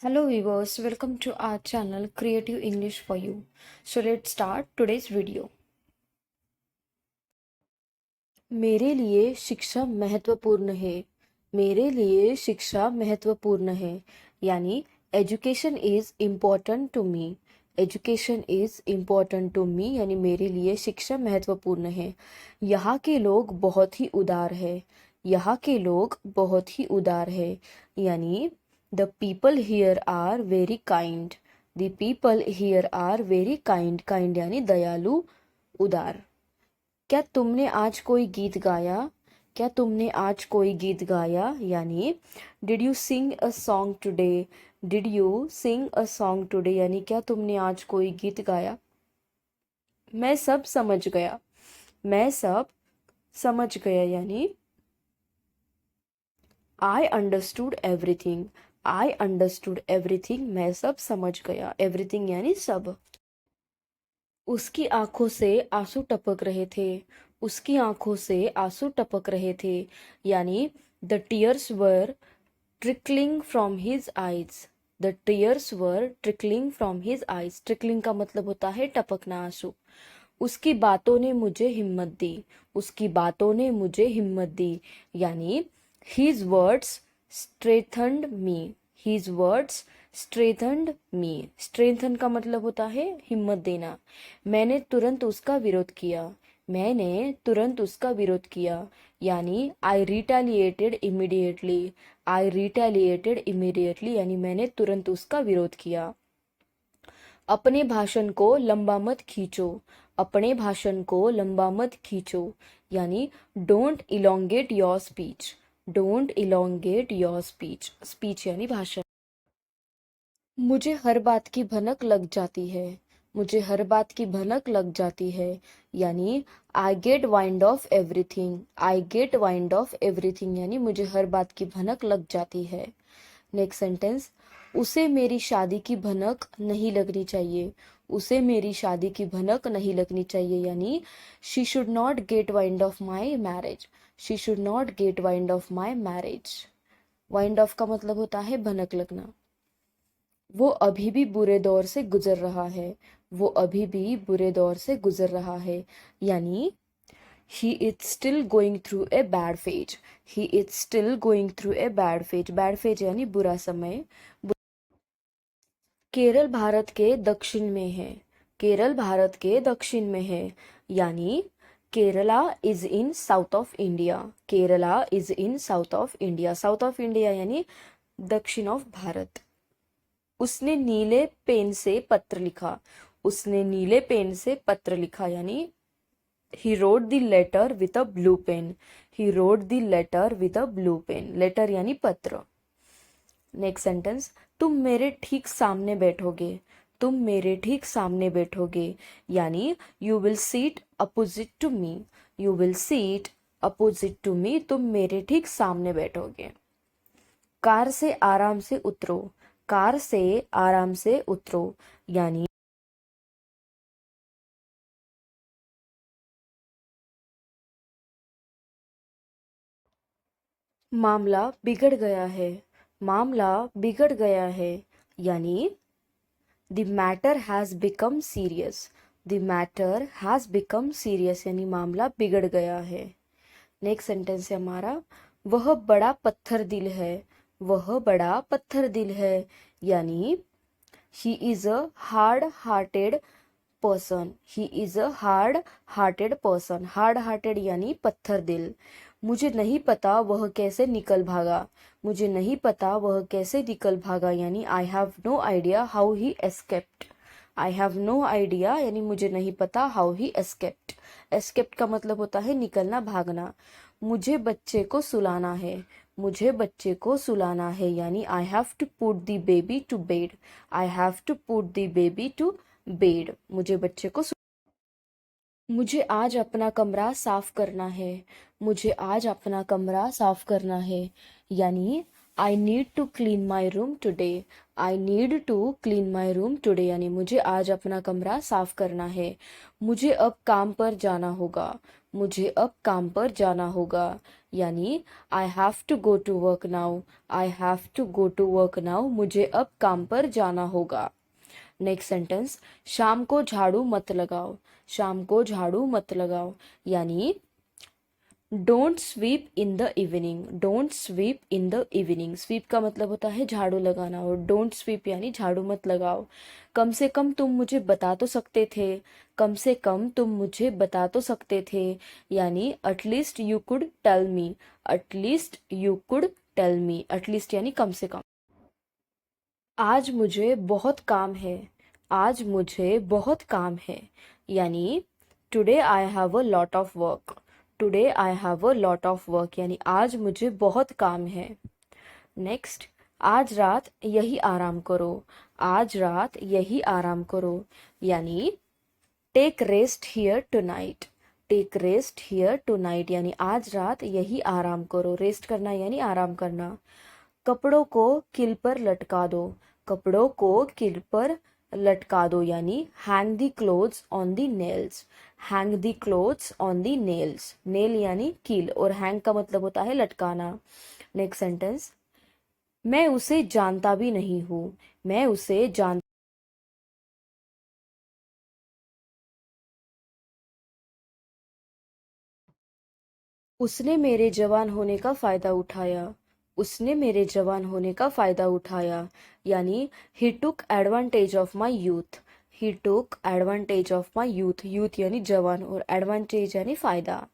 Hello viewers, welcome to our channel Creative English for You. So let's start today's video. मेरे लिए शिक्षा महत्वपूर्ण है. मेरे लिए शिक्षा महत्वपूर्ण है. यानी education is important to me. Education is important to me यानी मेरे लिए शिक्षा महत्वपूर्ण है. यहाँ के लोग बहुत ही उदार है. यहाँ के लोग बहुत ही उदार है. यानी The people here are very kind. The people here are very kind. Kind यानी दयालु, उदार. क्या तुमने आज कोई गीत गाया? क्या तुमने आज कोई गीत गाया? यानी Did you sing a song today? Did you sing a song today? यानी क्या तुमने आज कोई गीत गाया? मैं सब समझ गया. मैं सब समझ गया यानी I understood everything. I understood everything. मैं सब समझ गया. Everything यानी सब. उसकी आंखों से आंसू टपक रहे थे. उसकी आंखों से आंसू टपक रहे थे. यानी The tears were trickling from his eyes. The tears were trickling from his eyes. Trickling का मतलब होता है टपकना, आंसू. उसकी बातों ने मुझे हिम्मत दी. उसकी बातों ने मुझे हिम्मत दी. यानी His words strengthened me. His words strengthened me. Strengthen का मतलब होता है हिम्मत देना. मैंने तुरंत उसका विरोध किया. मैंने तुरंत उसका विरोध किया. यानी I retaliated immediately. I retaliated immediately यानी मैंने तुरंत उसका विरोध किया. अपने भाषण को लंबा मत खींचो. अपने भाषण को लंबा मत खींचो यानी don't elongate your speech. Don't elongate your speech. Speech यानी भाषण. मुझे हर बात की भनक लग जाती है. मुझे हर बात की भनक लग जाती है यानी I get wind of everything. I get wind of everything यानी मुझे हर बात की भनक लग जाती है. Next sentence. उसे मेरी शादी की भनक नहीं लगनी चाहिए. उसे मेरी शादी की भनक नहीं लगनी चाहिए यानी she should not gate wind of my marriage. She should not gate wind of my marriage. Wind of का मतलब होता है भनक लगना. वो अभी भी बुरे दौर से गुजर रहा है. वो अभी भी बुरे दौर से गुजर रहा है यानी he is still going through a bad phase. He is still going through a bad phase. Bad phase यानी बुरा समय. केरल भारत के दक्षिण में है. केरल भारत के दक्षिण में है यानी Kerala is in south of India. Kerala is in south of India. South of India यानी दक्षिण ऑफ भारत. उसने नीले पेन से पत्र लिखा. उसने नीले पेन से पत्र लिखा यानी he wrote the letter with a blue pen. He wrote the letter with a blue pen. letter यानी पत्र. Next sentence. तुम मेरे ठीक सामने बैठोगे. तुम मेरे ठीक सामने बैठोगे यानी you will seat opposite to me. You will seat opposite to me. तुम मेरे ठीक सामने बैठोगे. कार से आराम से उतरो. कार से आराम से उतरो यानी मामला बिगड़ गया है. मामला बिगड़ गया है यानी the matter has become serious. The matter has become serious यानी मामला बिगड़ गया है. नेक्स्ट सेंटेंस है हमारा. वह बड़ा पत्थर दिल है. वह बड़ा पत्थर दिल है यानी he is a hard hearted person. He is a hard hearted person. Hard hearted यानी पत्थर दिल. मुझे नहीं पता वह कैसे निकल भागा. मुझे नहीं पता वह कैसे निकल भागा यानी I have no idea how he escaped. I have no idea यानी मुझे नहीं पता हाउ ही एस्केप्ड. एस्केप्ड का मतलब होता है निकलना, भागना. मुझे बच्चे को सुलाना है. मुझे बच्चे को सुलाना है यानी I have to put the baby to bed. I have to put the baby to bed. मुझे बच्चे को मुझे आज अपना कमरा साफ करना है. मुझे आज अपना कमरा साफ करना है यानी I need to clean my room today. I need to clean my room today यानी मुझे आज अपना कमरा साफ करना है. मुझे अब काम पर जाना होगा. मुझे अब काम पर जाना होगा, यानी I have to go to work now, I have to go to work now, मुझे अब काम पर जाना होगा। नेक्स्ट सेंटेंस, शाम को झाड़ू मत लगाओ, शाम को झाड़ू मत लगाओ, यानी don't sweep in the evening, don't sweep in the evening. Sweep का मतलब होता है झाड़ू लगाना, और डोंट स्वीप यानी झाड़ू मत लगाओ। कम से कम तुम मुझे बता तो सकते थे, कम से कम तुम मुझे बता तो सकते थे, यानी at least you could tell me, at least you could tell me, at least यानी कम से कम। आज मुझे बहुत काम है, आज मुझे बहुत काम है, यानी today I have a lot of work, today I have a lot of work, यानी आज मुझे बहुत काम है। नेक्स्ट, आज रात यही आराम करो, आज रात यही आराम करो, यानी take rest here tonight, take rest here tonight, यानी आज रात यही आराम करो। रेस्ट करना यानी आराम करना। कपड़ों को किल पर लटका दो, कपड़ों को किल पर लटका दो, यानी hang the clothes on the nails, hang the clothes on the nails. Nail यानी कील, और हैंग का मतलब होता है लटकाना। नेक्स्ट सेंटेंस, मैं उसे जानता भी नहीं हूँ, मैं उसे जान उसने मेरे जवान होने का फायदा उठाया, उसने मेरे जवान होने का फायदा उठाया, यानी he took advantage of my youth, he took advantage of my youth. Youth यानी जवान, और एडवांटेज यानी फायदा।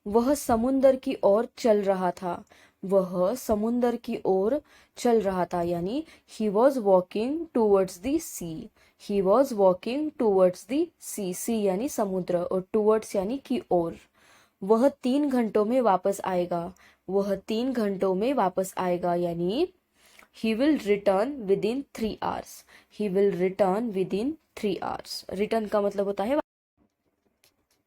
वह समुंदर की ओर चल रहा था, वह समुंदर की ओर चल रहा था, यानी he was walking towards the sea, he was walking towards the sea. Sea यानी समुद्र, और टूवर्ड्स यानी की ओर। वह 3 घंटों में वापस आएगा, वह 3 घंटों में वापस आएगा, यानी he will return with in 3 hours, he will return with in 3 hours. Return का मतलब होता है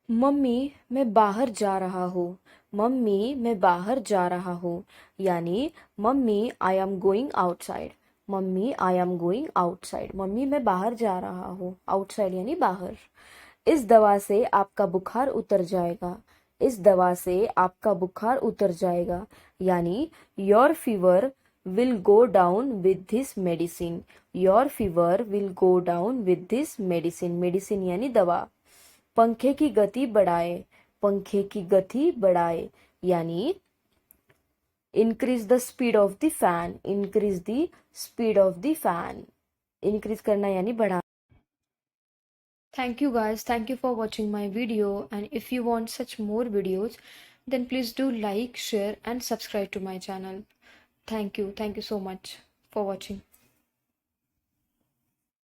मम्मी मैं बाहर जा रहा हूँ, मम्मी मैं बाहर जा रहा हूँ, यानी mummy I am going outside, mummy I am going outside, mummy मैं बाहर जा रहा हूँ। आउटसाइड यानी बाहर। इस दवा से आपका बुखार उतर जाएगा, इस दवा से आपका बुखार उतर जाएगा, यानी your fever will go down with this medicine, your fever will go down with this medicine. Medicine यानी दवा। पंखे की गति बढ़ाए, पंखे की गति बढ़ाए, यानी increase the speed of the fan, increase the speed of the fan. Increase करना यानी बढ़ा। Thank you guys, thank you for watching my video, and if you want such more videos then please do like, share and subscribe to my channel. Thank you so much for watching.